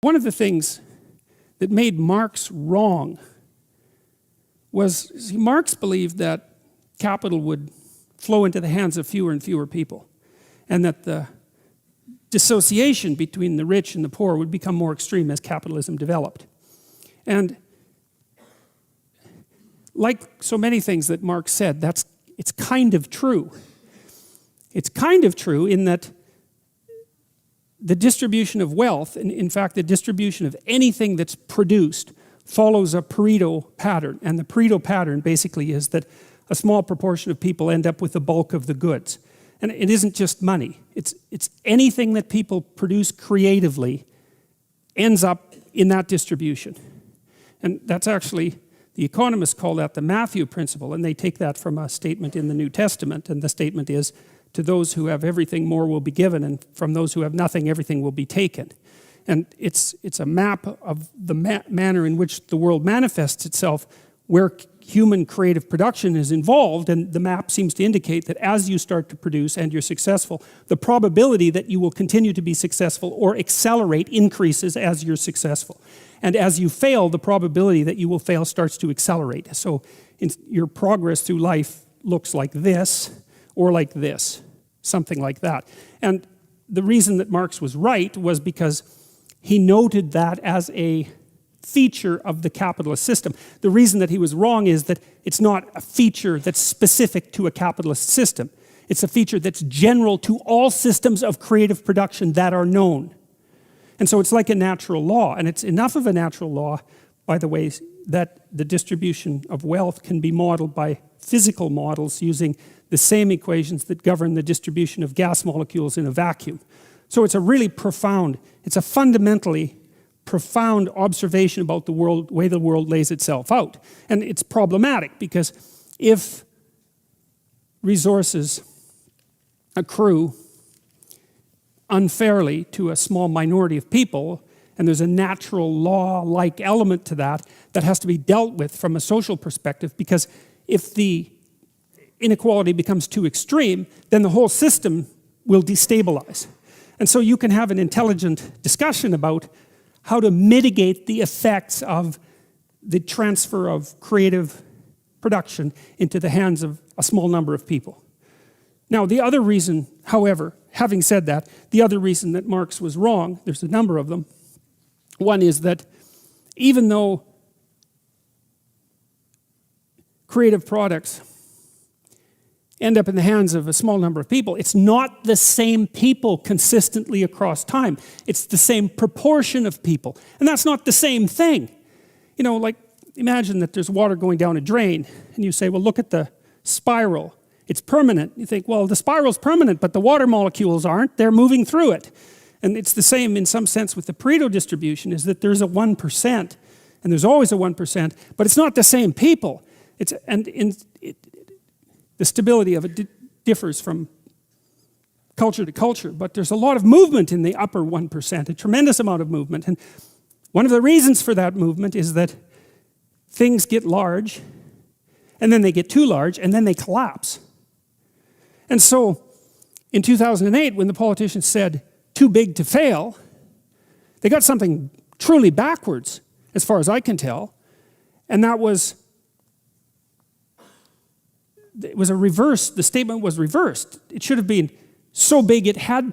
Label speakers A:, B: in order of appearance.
A: one of the things that made Marx wrong was, see, Marx believed that capital would flow into the hands of fewer and fewer people, and that the dissociation between the rich and the poor would become more extreme as capitalism developed. And like so many things that Marx said, it's kind of true. It's kind of true in that the distribution of wealth, and in fact the distribution of anything that's produced, follows a Pareto pattern. And the Pareto pattern basically is that a small proportion of people end up with the bulk of the goods. And it isn't just money. It's anything that people produce creatively ends up in that distribution. And that's actually, the economists call that the Matthew principle, and they take that from a statement in the New Testament, and the statement is, to those who have everything more will be given, and from those who have nothing everything will be taken. And it's a map of the manner in which the world manifests itself, where human creative production is involved, and the map seems to indicate that as you start to produce and you're successful, the probability that you will continue to be successful or accelerate increases as you're successful. And as you fail, the probability that you will fail starts to accelerate. So your progress through life looks like this, or like this, something like that. And the reason that Marx was right was because he noted that as a feature of the capitalist system. The reason that he was wrong is that it's not a feature that's specific to a capitalist system. It's a feature that's general to all systems of creative production that are known. And so it's like a natural law, and it's enough of a natural law, by the way, that the distribution of wealth can be modeled by physical models using the same equations that govern the distribution of gas molecules in a vacuum. So it's a really profound, it's a fundamentally profound observation about the world, way the world lays itself out. And it's problematic because if resources accrue unfairly to a small minority of people, and there's a natural law-like element to that that has to be dealt with from a social perspective, because if the inequality becomes too extreme, then the whole system will destabilize. And so you can have an intelligent discussion about how to mitigate the effects of the transfer of creative production into the hands of a small number of people. Now, the other reason, however, having said that, the other reason that Marx was wrong, there's a number of them. One is that even though creative products end up in the hands of a small number of people, it's not the same people consistently across time. It's the same proportion of people. And that's not the same thing. You know, like, imagine that there's water going down a drain, and you say, well, look at the spiral. It's permanent. You think, well, the spiral's permanent, but the water molecules aren't. They're moving through it. And it's the same in some sense with the Pareto distribution, is that there's a 1%, and there's always a 1%, but it's not the same people. The stability of it differs from culture to culture, but there's a lot of movement in the upper 1%, a tremendous amount of movement. And one of the reasons for that movement is that things get large, and then they get too large, and then they collapse. And so, in 2008, when the politicians said, too big to fail, they got something truly backwards, as far as I can tell, and that was, it was a reverse, the statement was reversed. It should have been so big it had to